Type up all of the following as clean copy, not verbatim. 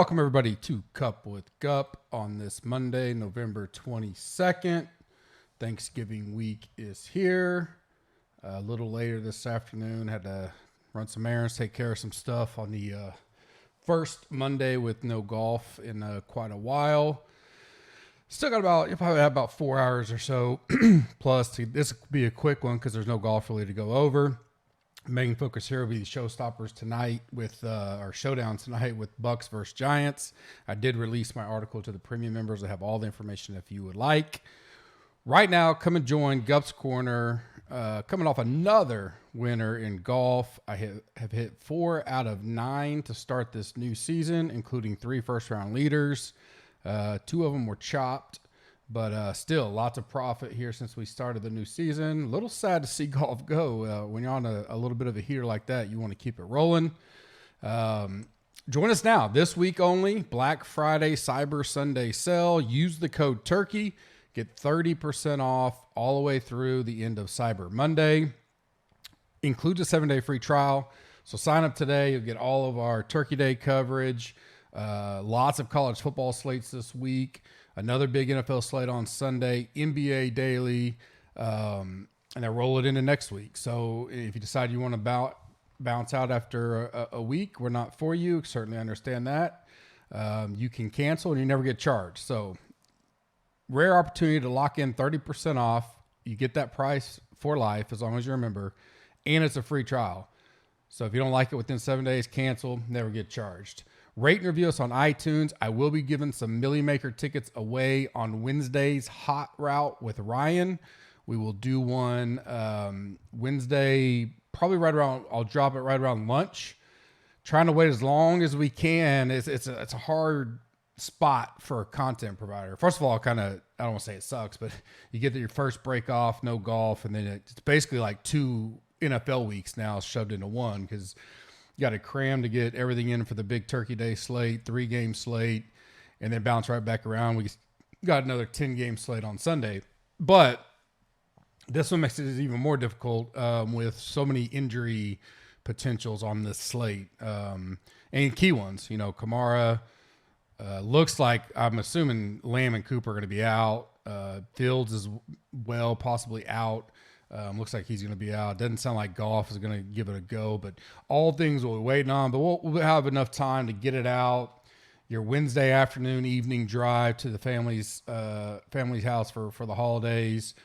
Welcome everybody to Cup with Gup on this Monday, November 22nd. Thanksgiving week is here. A little later this afternoon, had to run some errands, take care of some stuff on the first Monday with no golf in quite a while. Still got you probably have about 4 hours or so. Plus, this will be a quick one because there's no golf really to go over. Main focus here will be the showstoppers tonight with our showdown tonight with Bucs versus Giants. I did release my article to the premium members. I have all the information if you would like. Right now, come and join Gup's Corner. Coming off another winner in golf. I have hit 4 out of 9 to start this new season, including 3 first-round leaders. 2 of them were chopped. But still, lots of profit here since we started the new season. A little sad to see golf go. When you're on a little bit of a heater like that, you want to keep it rolling. Join us now. This week only, Black Friday, Cyber Sunday sale. Use the code TURKEY. Get 30% off all the way through the end of Cyber Monday. Includes a 7-day free trial. So sign up today. You'll get all of our Turkey Day coverage. Lots of college football slates this week. Another big NFL slate on Sunday, NBA daily, and then roll it into next week. So if you decide you want to bounce out after a week, we're not for you. Certainly understand that. You can cancel and you never get charged. So rare opportunity to lock in 30% off. You get that price for life as long as you're a member, and it's a free trial. So if you don't like it within 7 days, cancel, never get charged. Rate and review us on iTunes. I will be giving some Millie Maker tickets away on Wednesday's Hot Route with Ryan. We will do one Wednesday, probably right around, I'll drop it right around lunch. Trying to wait as long as we can. It's a hard spot for a content provider. First of all, I don't want to say it sucks, but you get your first break off, no golf, and then it's basically like 2 NFL weeks now shoved into one because you got to cram to get everything in for the big Turkey Day slate, 3-game slate, and then bounce right back around. We got another 10-game slate on Sunday. But this one makes it even more difficult with so many injury potentials on this slate. And key ones, Kamara looks like, I'm assuming Lamb and Cooper are going to be out. Fields is well, possibly out. Looks like he's going to be out. Doesn't sound like golf is going to give it a go, but all things we'll be waiting on. But we'll have enough time to get it out. Your Wednesday afternoon, evening drive to the family's house for the holidays.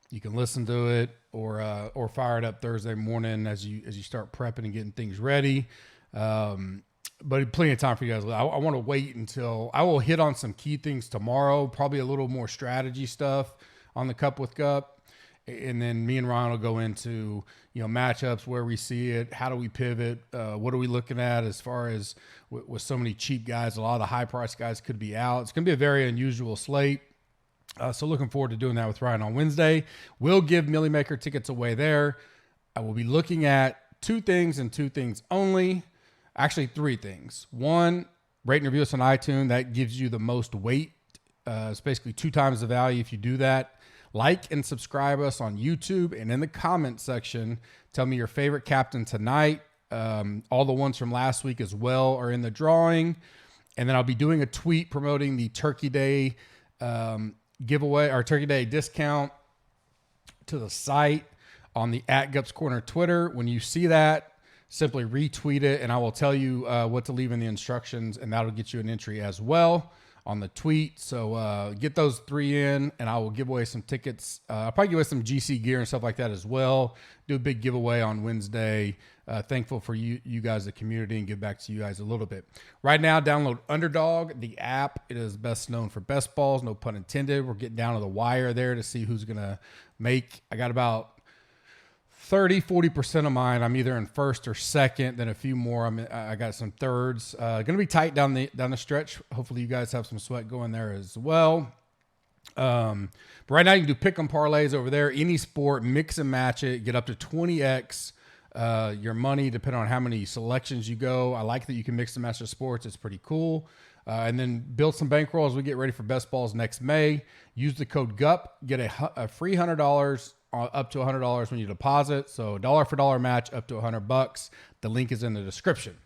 You can listen to it or fire it up Thursday morning as you start prepping and getting things ready. But plenty of time for you guys. I want to wait until I will hit on some key things tomorrow. Probably a little more strategy stuff on the Cup with Gup. And then me and Ryan will go into, matchups, where we see it, how do we pivot, what are we looking at as far as with so many cheap guys, a lot of the high-priced guys could be out. It's going to be a very unusual slate. So looking forward to doing that with Ryan on Wednesday. We'll give Millie Maker tickets away there. I will be looking at 2 things and 2 things only. Actually, 3 things. 1, rate and review us on iTunes. That gives you the most weight. It's basically 2 times the value if you do that. Like and subscribe us on YouTube, and in the comment section, tell me your favorite captain tonight. All the ones from last week as well are in the drawing. And then I'll be doing a tweet promoting the Turkey Day giveaway, our Turkey Day discount to the site on the @Gups Corner Twitter. When you see that, simply retweet it, and I will tell you what to leave in the instructions, and that'll get you an entry as well on the tweet. So get those 3 in, and I will give away some tickets. I'll probably give away some GC gear and stuff like that as well. Do a big giveaway on Wednesday. Thankful for you guys, the community, and give back to you guys a little bit. Right now, download Underdog, the app. It is best known for best balls, no pun intended. We're getting down to the wire there to see who's going to make. I got about 30-40% of mine, I'm either in first or second. Then a few more, I got some thirds. Going to be tight down the stretch. Hopefully you guys have some sweat going there as well. But right now you can do pick 'em parlays over there. Any sport, mix and match it. Get up to 20x your money depending on how many selections you go. I like that you can mix and match the sports. It's pretty cool. And then build some bankroll as we get ready for best balls next May. Use the code GUP. Get a free $100 up to $100 when you deposit. So dollar for dollar match up to $100. The link is in the description.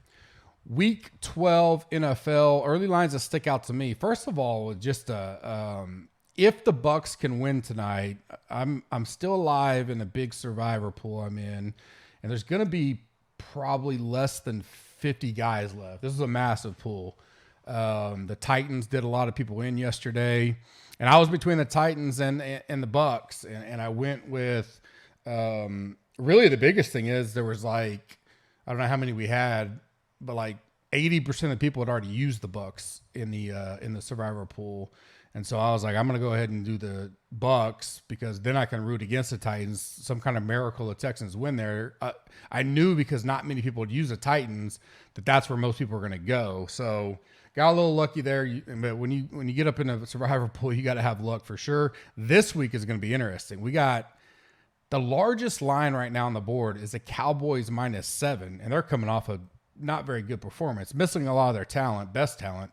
Week 12 NFL early lines that stick out to me. First of all, just if the Bucs can win tonight, I'm still alive in a big survivor pool I'm in, and there's going to be probably less than 50 guys left. This is a massive pool. The Titans did a lot of people in yesterday, and I was between the Titans and the Bucs, and I went with really the biggest thing is there was like, I don't know how many we had, but like 80% of the people had already used the Bucs in the survivor pool. And so I was like, I'm going to go ahead and do the Bucs because then I can root against the Titans. Some kind of miracle the Texans win there. I knew because not many people would use the Titans that's where most people are going to go. So got a little lucky there. But when you get up in a survivor pool, you got to have luck for sure. This week is going to be interesting. We got the largest line right now on the board is the Cowboys -7, and they're coming off a not very good performance, missing a lot of their talent, best talent.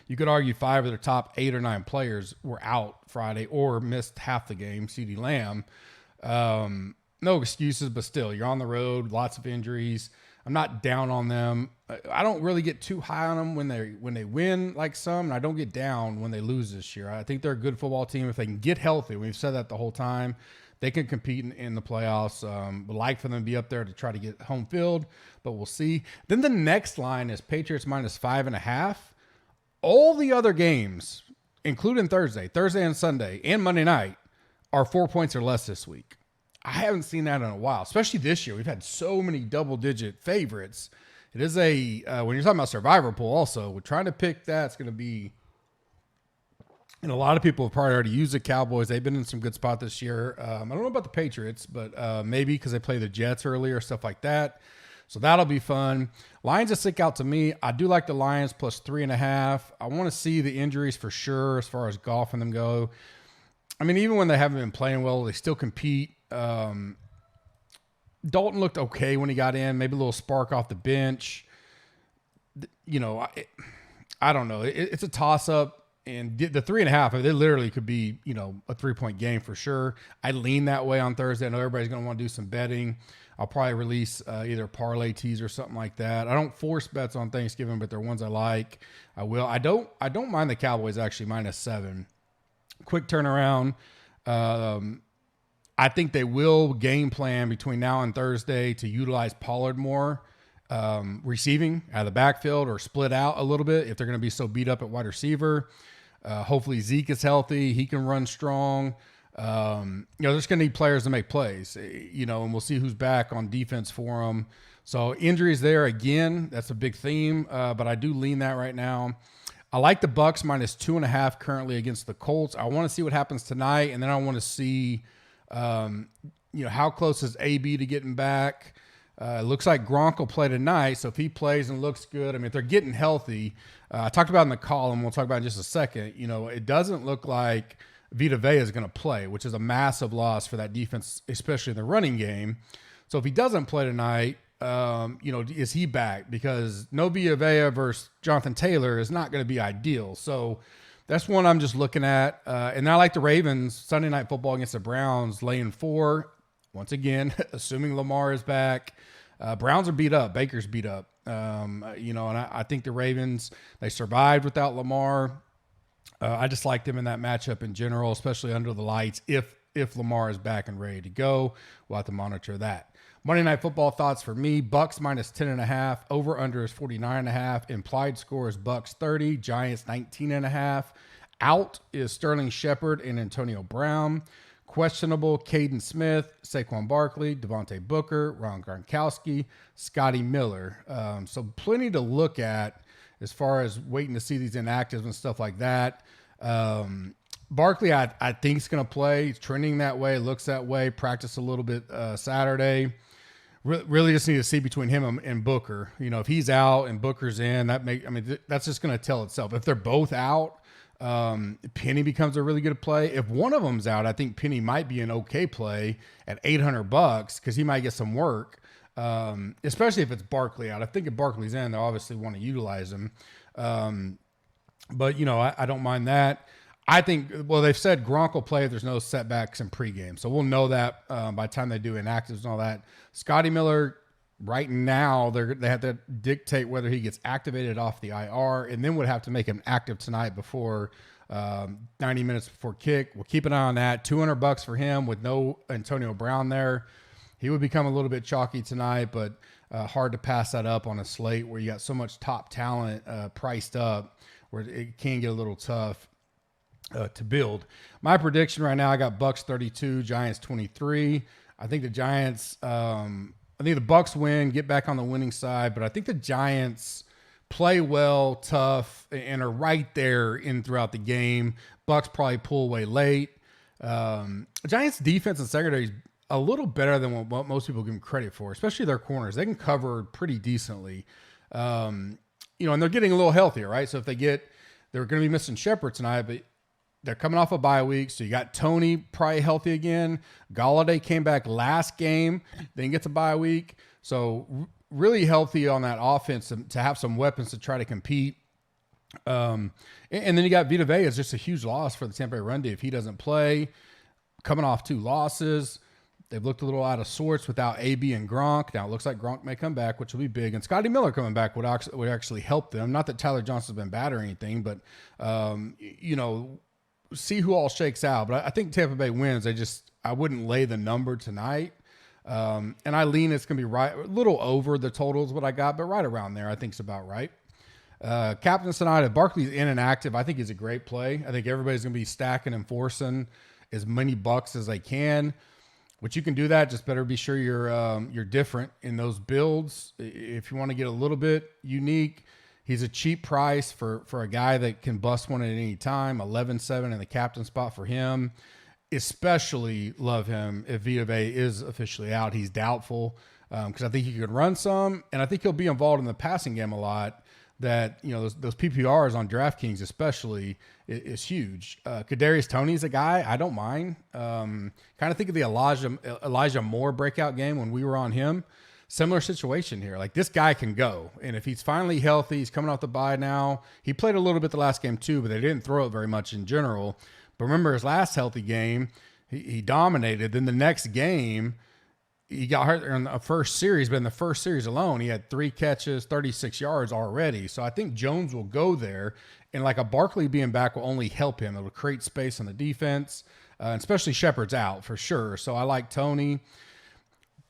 You could argue 5 of their top 8 or 9 players were out Friday or missed half the game. CeeDee Lamb. No excuses, but still, you're on the road, lots of injuries. I'm not down on them. I don't really get too high on them when they win like some, and I don't get down when they lose this year. I think they're a good football team if they can get healthy. We've said that the whole time. They can compete in the playoffs. Would like for them to be up there to try to get home field, but we'll see. Then the next line is Patriots -5.5. All the other games, including Thursday and Sunday, and Monday night, are 4 points or less this week. I haven't seen that in a while, especially this year. We've had so many double-digit favorites. It is when you're talking about survivor pool also, we're trying to pick that. It's going to be, and a lot of people have probably already used the Cowboys. They've been in some good spot this year. I don't know about the Patriots, but maybe because they play the Jets earlier, stuff like that. So that'll be fun. Lions that stick out to me. I do like the Lions +3.5. I want to see the injuries for sure as far as golf and them go. I mean, even when they haven't been playing well, they still compete. Dalton looked okay when he got in, maybe a little spark off the bench. I don't know. It's a toss-up. And the 3.5, they literally could be, a 3-point game for sure. I lean that way on Thursday. I know everybody's going to want to do some betting. I'll probably release either parlay teas or something like that. I don't force bets on Thanksgiving, but they're ones I like. I will. I don't mind the Cowboys actually -7. Quick turnaround. I think they will game plan between now and Thursday to utilize Pollard more, receiving out of the backfield or split out a little bit if they're going to be so beat up at wide receiver. Hopefully Zeke is healthy. He can run strong. They're just going to need players to make plays, and we'll see who's back on defense for them. So injuries there again, that's a big theme, but I do lean that right now. I like the Bucs -2.5 currently against the Colts. I want to see what happens tonight, and then I want to see, how close is AB to getting back. It looks like Gronk will play tonight, so if he plays and looks good, if they're getting healthy, I talked about in the column, we'll talk about in just a second, it doesn't look like Vita Vea is going to play, which is a massive loss for that defense, especially in the running game. So if he doesn't play tonight, is he back? Because no Vita Vea versus Jonathan Taylor is not going to be ideal. So that's one I'm just looking at. And I like the Ravens Sunday Night Football against the Browns laying 4. Once again, assuming Lamar is back. Browns are beat up. Baker's beat up. And I think the Ravens, they survived without Lamar. I just like them in that matchup in general, especially under the lights. If Lamar is back and ready to go, we'll have to monitor that. Monday Night Football thoughts for me: Bucs -10.5. Over under is 49.5. Implied score is Bucs 30. Giants 19.5. Out is Sterling Shepard and Antonio Brown. Questionable: Caden Smith, Saquon Barkley, Devontae Booker, Ron Gronkowski, Scotty Miller. So plenty to look at as far as waiting to see these inactives and stuff like that. Barkley, I think is going to play. He's trending that way, looks that way. Practice a little bit Saturday. Really just need to see between him and Booker. If he's out and Booker's in, that's just going to tell itself. If they're both out, Penny becomes a really good play. If one of them's out, I think Penny might be an okay play at $800 because he might get some work. Especially if it's Barkley out. I think if Barkley's in, they obviously want to utilize him. But I don't mind that. I think, they've said Gronk will play if there's no setbacks in pregame. So we'll know that by the time they do inactives and all that. Scotty Miller, right now they have to dictate whether he gets activated off the IR, and then would have to make him active tonight before 90 minutes before kick. We'll keep an eye on that. $200 for him with no Antonio Brown there. He would become a little bit chalky tonight, but hard to pass that up on a slate where you got so much top talent priced up where it can get a little tough to build. My prediction right now, I got Bucs 32, Giants 23. I think the Giants, I think the Bucs win, get back on the winning side, but I think the Giants play well, tough, and are right there in throughout the game. Bucs probably pull away late. Giants defense and secondary is a little better than what most people give them credit for, especially their corners. They can cover pretty decently. And they're getting a little healthier, right? So if they're going to be missing Shepard tonight, but they're coming off a bye week. So you got Tony probably healthy again. Galladay came back last game, then gets a bye week. So really healthy on that offense to have some weapons to try to compete. And then you got Vita Vea is just a huge loss for the Tampa Bay run D if he doesn't play. Coming off 2 losses. They've looked a little out of sorts without AB and Gronk. Now it looks like Gronk may come back, which will be big. And Scotty Miller coming back would actually help them. Not that Tyler Johnson's been bad or anything, but, see who all shakes out. But I think Tampa Bay wins. I wouldn't lay the number tonight. And I lean it's going to be right, a little over the totals what I got, but right around there I think is about right. Captains tonight, if Barkley's in and active, I think he's a great play. I think everybody's going to be stacking and forcing as many bucks as they can. Which you can do that, just better be sure you're different in those builds. If you want to get a little bit unique, he's a cheap price for a guy that can bust one at any time. 11-7 in the captain spot for him. Especially love him if Vita Vea is officially out. He's doubtful because I think he could run some, and I think he'll be involved in the passing game a lot. That those PPRs on DraftKings especially is huge. Kadarius Toney's a guy I don't mind. Kind of think of the Elijah Moore breakout game when we were on him. Similar situation here. Like this guy can go, and if he's finally healthy, he's coming off the bye now. He played a little bit the last game too, but they didn't throw it very much in general. But remember his last healthy game, he dominated. Then the next game, he got hurt in the first series, but in the first series alone, he had 3 catches, 36 yards already. So I think Jones will go there, and like a Barkley being back will only help him. It'll create space on the defense, especially Shepard's out for sure. So I like Tony.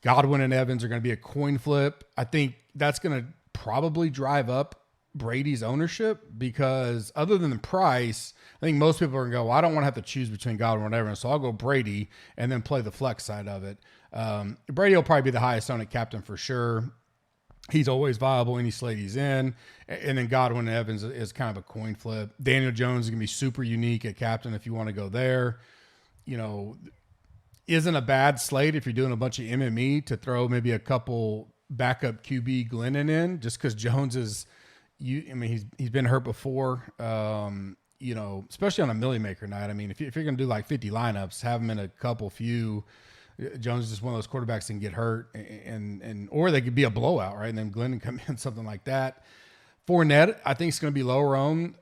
Godwin and Evans are going to be a coin flip. I think that's going to probably drive up Brady's ownership because other than the price, I think most people are going to go, well, I don't want to have to choose between Godwin and Evans, so I'll go Brady and then play the flex side of it. Brady will probably be the highest owned captain for sure. He's always viable any slate he's in. And then Godwin and Evans is kind of a coin flip. Daniel Jones is going to be super unique at captain if you want to go there. Isn't a bad slate if you're doing a bunch of MME to throw maybe a couple backup QB Glennon in just because Jones is he's been hurt before. Especially on a Millie Maker night. I mean, if you're going to do like 50 lineups, have him in a few. Jones is just one of those quarterbacks that can get hurt, or they could be a blowout, right? And then Glennon come in, something like that. Fournette, I think it's going to be lower owned,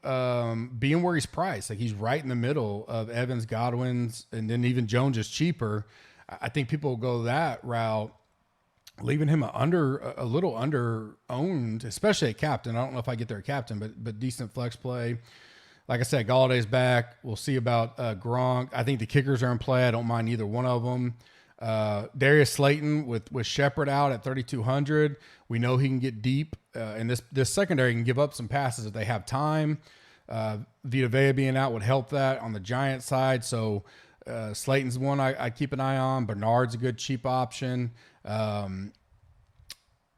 being where he's priced. Like he's right in the middle of Evans, Godwin's, and then even Jones is cheaper. I think people will go that route, leaving him a little under owned, especially at captain. I don't know if I get there at captain, but decent flex play. Like I said, Galladay's back. We'll see about Gronk. I think the kickers are in play. I don't mind either one of them. Darius Slayton with Shepard out at 3,200. We know he can get deep, and this secondary can give up some passes if they have time. Vita Vea being out would help that on the Giant side. So Slayton's one I keep an eye on. Bernard's a good cheap option.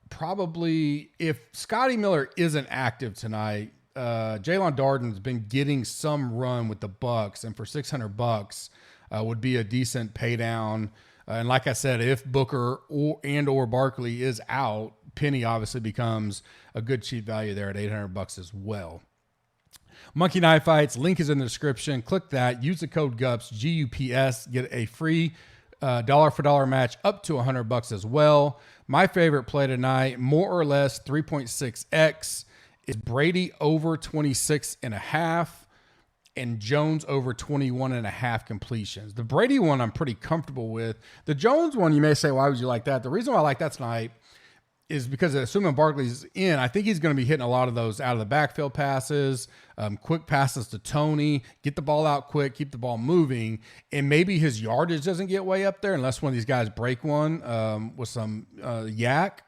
Probably if Scotty Miller isn't active tonight, Jalen Darden's been getting some run with the Bucs, and for $600 would be a decent pay down. And like I said, if Booker or Barkley is out, Penny obviously becomes a good cheap value there at $800 as well. Monkey Knife Fights, link is in the description. Click that. Use the code GUPS, GUPS. Get a free dollar for dollar match up to $100 as well. My favorite play tonight, more or less 3.6x, is Brady over 26.5 and Jones over 21.5 completions. The Brady one I'm pretty comfortable with. The Jones one, you may say, why would you like that? The reason why I like that tonight, is because assuming Barkley's in, I think he's going to be hitting a lot of those out of the backfield passes, quick passes to Tony, get the ball out quick, keep the ball moving, and maybe his yardage doesn't get way up there unless one of these guys break one with some yak.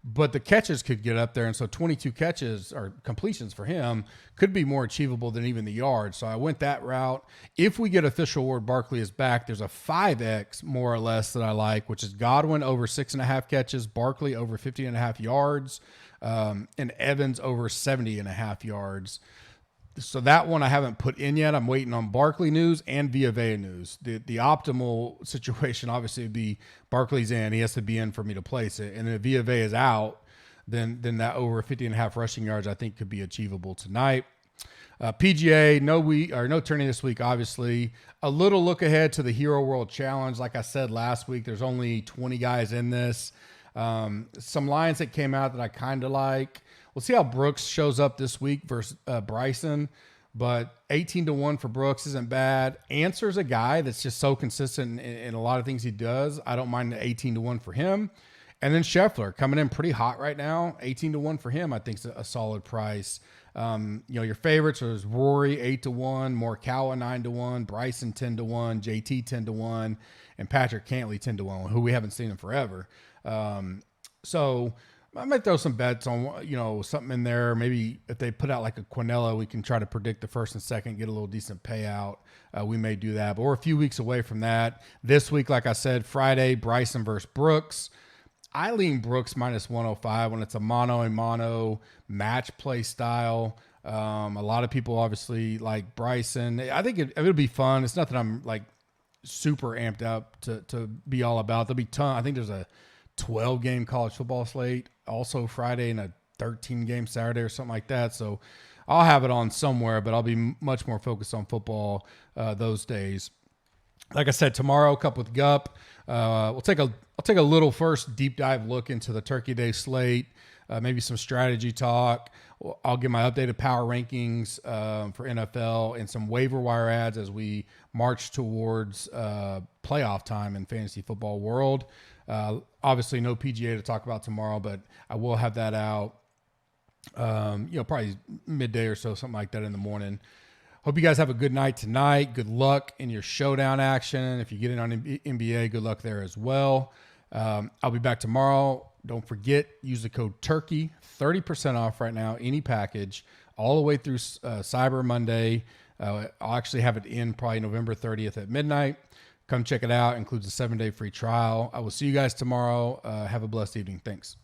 But the catches could get up there, and so 22 catches or completions for him could be more achievable than even the yards. So I went that route. If we get official word Barkley is back, there's a 5X more or less that I like, which is Godwin over 6.5 catches, Barkley over 50.5 yards, and Evans over 70.5 yards. So that one I haven't put in yet. I'm waiting on Barkley news and Villa news. The optimal situation obviously would be Barkley's in. He has to be in for me to place it. And if Villa is out, then that over 50.5 rushing yards I think could be achievable tonight. PGA, no tourney this week, obviously. A little look ahead to the Hero World Challenge. Like I said last week, there's only 20 guys in this. Some lines that came out that I kind of like. We'll see how Brooks shows up this week versus Bryson, but 18-1 for Brooks isn't bad. Answer's a guy that's just so consistent in a lot of things he does. I don't mind the 18-1 for him. And then Scheffler coming in pretty hot right now. 18-1 for him, I think, is a solid price. Your favorites are Rory 8-1, Morikawa 9-1, Bryson 10-1, JT 10-1, and Patrick Cantley 10-1, who we haven't seen in forever. So I might throw some bets on, something in there. Maybe if they put out like a Quinella, we can try to predict the first and second, get a little decent payout. We may do that, but we're a few weeks away from that. This week, like I said, Friday, Bryson versus Brooks. I lean Brooks -105 when it's a mano-a-mano match play style. A lot of people obviously like Bryson. I think it'll be fun. It's nothing I'm like super amped up to be all about. There'll be I think there's a 12-game college football slate also Friday and a 13-game Saturday or something like that. So I'll have it on somewhere, but I'll be much more focused on football those days. Like I said, tomorrow, Cup with Gup. I'll take a little first deep dive look into the Turkey Day slate, maybe some strategy talk. I'll give my updated power rankings for NFL and some waiver wire ads as we march towards playoff time in fantasy football world. Obviously, no PGA to talk about tomorrow, but I will have that out, probably midday or so, something like that in the morning. Hope you guys have a good night tonight. Good luck in your showdown action. If you get in on NBA, good luck there as well. I'll be back tomorrow. Don't forget, use the code TURKEY, 30% off right now, any package, all the way through Cyber Monday. I'll actually have it in probably November 30th at midnight. Come check it out. It includes a 7-day free trial. I will see you guys tomorrow. Have a blessed evening. Thanks.